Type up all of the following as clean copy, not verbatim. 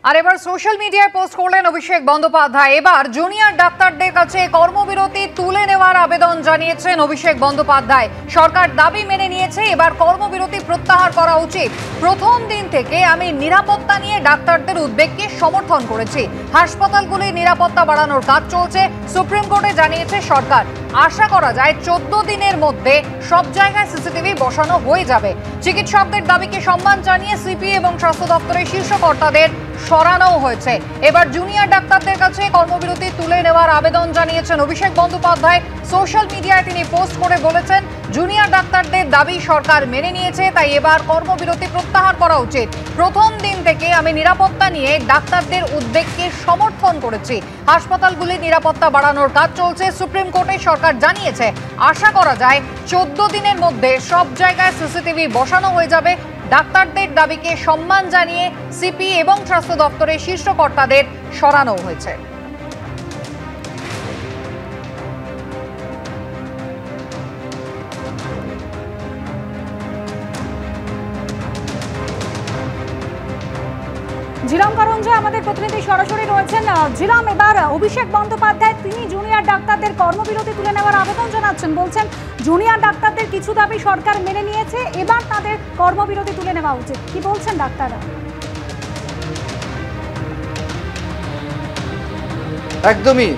আর এবার সোশ্যাল মিডিয়ায় পোস্ট করলেন অভিষেক বন্দ্যোপাধ্যায়। এবার জুনিয়র ডাক্তারদের কাছে কর্মবিরতি তুলে নেওয়ার আবেদন জানিয়েছেন অভিষেক বন্দ্যোপাধ্যায়। সরকার দাবি মেনে নিয়েছে, এবার কর্মবিরতি প্রত্যাহার করা উচিত। প্রথম দিন থেকে আমি নিরাপত্তা নিয়ে ডাক্তারদের উদ্বেগকে সমর্থন করেছি। হাসপাতালগুলির নিরাপত্তা বাড়ানোর কাজ চলছে, সুপ্রিম কোর্টে জানিয়েছে সরকার। আশা করা যায় 14 দিনের মধ্যে সব জায়গায় সিসিটিভি বসানো হয়ে যাবে। চিকিৎসকদের দাবিকে সম্মান জানিয়ে সিপি এবং স্বাস্থ্য দপ্তরের শীর্ষ কর্তাদের সরানো হয়েছে। এবার জুনিয়র ডাক্তারদের কাছে কর্মবিরতি তুলে নেওয়ার আবেদন জানিয়েছেন অভিষেক বন্দ্যোপাধ্যায়। সোশ্যাল মিডিয়ায় তিনি পোস্ট করে বলেছেন, জুনিয়র ডাক্তারদের দাবি সরকার মেনে নিয়েছে, তাই এবার কর্মবিরতি প্রত্যাহার করা উচিত। প্রথম দিন থেকে আমি নিরাপত্তা নিয়ে ডাক্তারদের উদ্বেগকে সমর্থন করেছি। হাসপাতালগুলির নিরাপত্তা বাড়ানোর কাজ চলছে, সুপ্রিম কোর্টে সরকার জানিয়েছে। আশা করা যায় 14 দিনের মধ্যে সব জায়গায় সিসিটিভি বসানো হয়ে যাবে। ডাক্তারদের দাবিকে সম্মান জানিয়ে সিপি এবং স্বাস্থ্য দপ্তরের শীর্ষ কর্তাদের সরানো হয়েছে। ঝিলাম কারঞ্জে আমাদের প্রতিনিধি সরাসরি রয়েছেন। ঝিলাম, এবার অভিষেক বন্দ্যোপাধ্যায় তিনি জুনিয়র ডাক্তারদের কর্মবিরতি তুলে নেওয়ার আবেদন জানাচ্ছেন। বলছেন জুনিয়র ডাক্তারদের কিছু দাবি সরকার মেনে নিয়েছে, এবার তাদের কর্মবিরতি তুলে নেওয়া উচিত। কি বলছেন ডাক্তাররা? একদমই,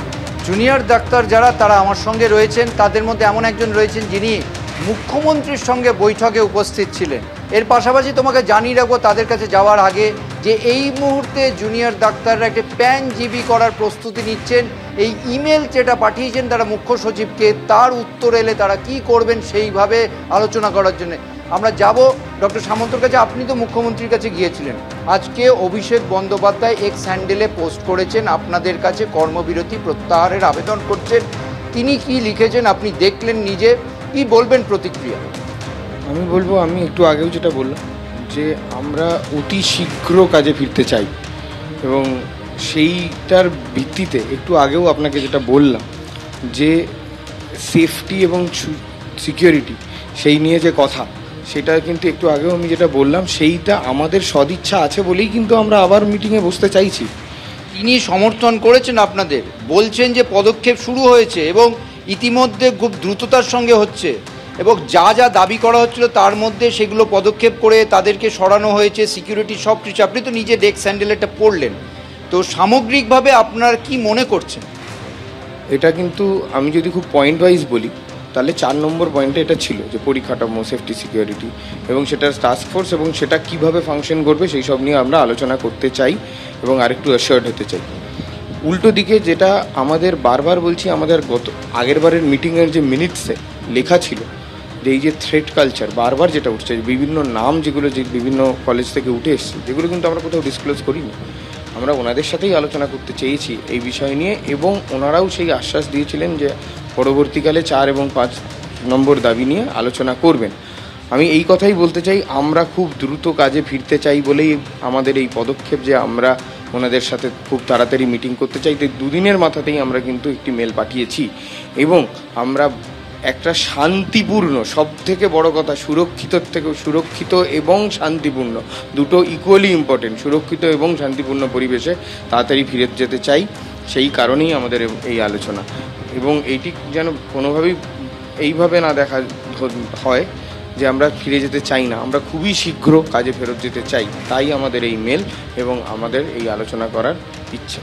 জুনিয়র ডাক্তার যারা তারা আমার সঙ্গে রয়েছেন, তাদের মধ্যে এমন একজন রয়েছেন যিনি মুখ্যমন্ত্রীর সঙ্গে বৈঠকে উপস্থিত ছিলেন। এর পাশাপাশি তোমাকে জানিয়ে রাখবো তাদের কাছে যাওয়ার আগে যে এই মুহূর্তে জুনিয়র ডাক্তাররা একটা প্যান জিবি করার প্রস্তুতি নিচ্ছেন। এই ইমেল যেটা পাঠিয়েছেন তারা মুখ্য সচিবকে, তার উত্তর এলে তারা কি করবেন সেইভাবে আলোচনা করার জন্য আমরা যাব ডক্টর সামন্তর কাছে। আপনি তো মুখ্যমন্ত্রীর কাছে গিয়েছিলেন, আজকে অভিষেক বন্দ্যোপাধ্যায় এক্স হ্যান্ডেলে পোস্ট করেছেন আপনাদের কাছে কর্মবিরতি প্রত্যাহারের আবেদন করছেন। তিনি কি লিখেছেন আপনি দেখলেন নিজে, কি বলবেন প্রতিক্রিয়া? আমি বলবো, আমি একটু আগেও যেটা বললাম যে আমরা অতি শীঘ্র কাজে ফিরতে চাই, এবং সেইটার ভিত্তিতে একটু আগেও আপনাকে যেটা বললাম যে সেফটি এবং সিকিউরিটি সেই নিয়ে যে কথা, সেটা কিন্তু একটু আগেও আমি যেটা বললাম, সেইটা আমাদের সদিচ্ছা আছে বলেই কিন্তু আমরা আবার মিটিংয়ে বসতে চাইছি। তিনি সমর্থন করেছেন আপনাদের, বলছেন যে পদক্ষেপ শুরু হয়েছে এবং ইতিমধ্যে খুব দ্রুততার সঙ্গে হচ্ছে, এবং যা যা দাবি করা হচ্ছিল তার মধ্যে সেগুলো পদক্ষেপ করে তাদেরকে সরানো হয়েছে, সিকিউরিটি সব কিছু। আপনি তো নিজে ডেস্ক হ্যান্ডেলটা পড়লেন, তো সামগ্রিকভাবে আপনার কি মনে করছেন? এটা কিন্তু আমি যদি খুব পয়েন্ট ওয়াইজ বলি তাহলে 4 নম্বর পয়েন্টে এটা ছিল যে পরিকাঠামো, সেফটি, সিকিউরিটি এবং সেটার টাস্ক ফোর্স এবং সেটা কিভাবে ফাংশন করবে সেই সব নিয়ে আমরা আলোচনা করতে চাই এবং আরেকটু অ্যাসিওর্ড হতে চাই। উল্টো দিকে যেটা আমাদের বারবার বলছি, আমাদের আগের বারের মিটিংয়ের যে মিনিটসে লেখা ছিল যে এই যে থ্রেট কালচার বারবার যেটা উঠছে, বিভিন্ন নাম যেগুলো যে বিভিন্ন কলেজ থেকে উঠে এসছে, যেগুলো কিন্তু আমরা কোথাও ডিসক্লোজ করিনি। আমরা ওনাদের সাথেই আলোচনা করতে চেয়েছি এই বিষয় নিয়ে, এবং ওনারাও সেই আশ্বাস দিয়েছিলেন যে পরবর্তীকালে 4 এবং 5 নম্বর দাবি নিয়ে আলোচনা করবেন। আমি এই কথাই বলতে চাই, আমরা খুব দ্রুত কাজে ফিরতে চাই বলেই আমাদের এই পদক্ষেপ যে আমরা ওনাদের সাথে খুব তাড়াতাড়ি মিটিং করতে চাই। তাই 2 দিনের মাথাতেই আমরা কিন্তু একটি মেল পাঠিয়েছি, এবং আমরা একটা শান্তিপূর্ণ, সব থেকে বড় কথা সুরক্ষিত এবং শান্তিপূর্ণ, দুটো ইকুয়ালি ইম্পর্টেন্ট, সুরক্ষিত এবং শান্তিপূর্ণ পরিবেশে তাড়াতাড়ি ফিরে যেতে চাই। সেই কারণেই আমাদের এই আলোচনা, এবং এইটি যেন কোনোভাবেই এইভাবে না দেখা হয় যে আমরা ফিরে যেতে চাই না, আমরা খুবই শীঘ্র কাজে ফেরত যেতে চাই। তাই আমাদের এই মেল এবং আমাদের এই আলোচনা করার ইচ্ছে।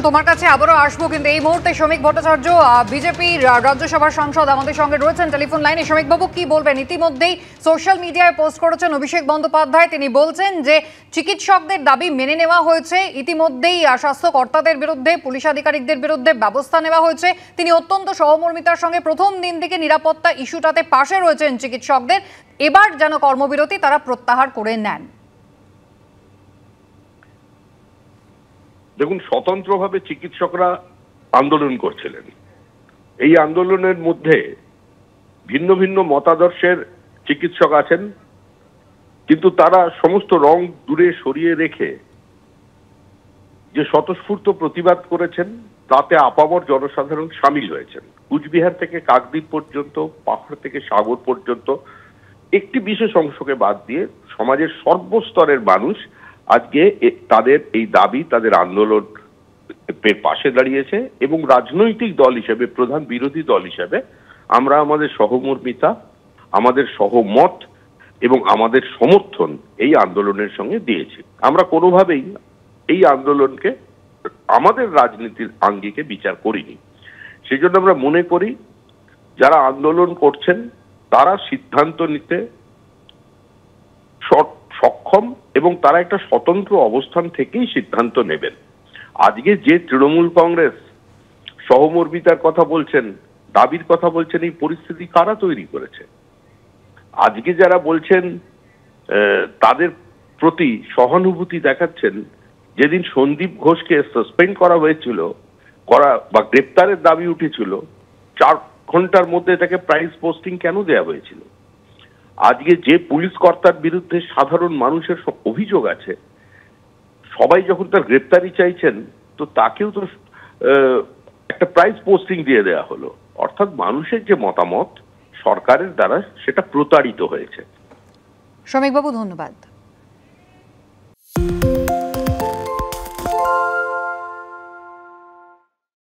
তোমার কাছে আবারও আসবো, কিন্তু এই মুহূর্তে শ্রমিক ভট্টাচার্য, বিজেপির রাজ্যসভার সাংসদ আমাদের সঙ্গে রয়েছেন টেলিফোন লাইনে। শ্রমিক বাবু, কি বলবেন? ইতিমধ্যেই সোশ্যাল মিডিয়ায় পোস্ট করেছেন অভিষেক বন্দ্যোপাধ্যায়। তিনি বলছেন যে চিকিৎসকদের দাবি মেনে নেওয়া হয়েছে, ইতিমধ্যেই স্বাস্থ্য কর্তাদের বিরুদ্ধে, পুলিশ আধিকারিকদের বিরুদ্ধে ব্যবস্থা নেওয়া হয়েছে। তিনি অত্যন্ত সহমর্মিতার সঙ্গে প্রথম দিন থেকে নিরাপত্তা ইস্যুটাতে পাশে রয়েছেন চিকিৎসকদের। এবার যেন কর্মবিরতি তারা প্রত্যাহার করে নেন। দেখুন, স্বতন্ত্রভাবে চিকিৎসকরা আন্দোলন করছিলেন। এই আন্দোলনের মধ্যে ভিন্ন ভিন্ন মতাদর্শের চিকিৎসক আছেন, কিন্তু তারা সমস্ত রং দূরে সরিয়ে রেখে যে স্বতঃস্ফূর্ত প্রতিবাদ করেছেন তাতে আপামর জনসাধারণ সামিল হয়েছেন। কুচবিহার থেকে কাকদ্বীপ পর্যন্ত, পাহাড় থেকে সাগর পর্যন্ত একটি বিশেষ অংশকে বাদ দিয়ে সমাজের সর্বস্তরের মানুষ আজকে তাদের এই দাবি, তাদের আন্দোলন পাশে দাঁড়িয়েছে এবং রাজনৈতিক দল হিসেবে, প্রধান বিরোধী দল হিসেবে আমরা আমাদের সহমর্মিতা, আমাদের সহমত এবং আমাদের সমর্থন এই আন্দোলনের সঙ্গে দিয়েছি। আমরা কোনোভাবেই এই আন্দোলনকে আমাদের রাজনীতির আঙ্গিকে বিচার করিনি। সেই জন্য আমরা মনে করি যারা আন্দোলন করছেন তারা সিদ্ধান্ত নিতে সক্ষম এবং তারা একটা স্বতন্ত্র অবস্থান থেকেই সিদ্ধান্ত নেবেন। আজকে যে তৃণমূল কংগ্রেস সহমর্মিতার কথা বলছেন, দাবির কথা বলছেন, এই পরিস্থিতি কারা তৈরি করেছে? আজকে যারা বলছেন তাদের প্রতি সহানুভূতি দেখাচ্ছেন, যেদিন সন্দীপ ঘোষকে সাসপেন্ড করা হয়েছিল বা গ্রেপ্তারের দাবি উঠেছিল, 4 ঘন্টার মধ্যে তাকে প্রাইজ পোস্টিং কেন দেওয়া হয়েছিল? আজকে যে পুলিশ কর্তার বিরুদ্ধে সাধারণ মানুষের অভিযোগ আছে, সবাই যখন তার গ্রেপ্তারি চাইছেন, তো তাকেও তো একটা প্রাইজ পোস্টিং দিয়ে দেওয়া হলো। অর্থাৎ মানুষের যে মতামত সরকারের দ্বারা সেটা প্রতারিত হয়েছে। শ্রমিকবাবু, ধন্যবাদ।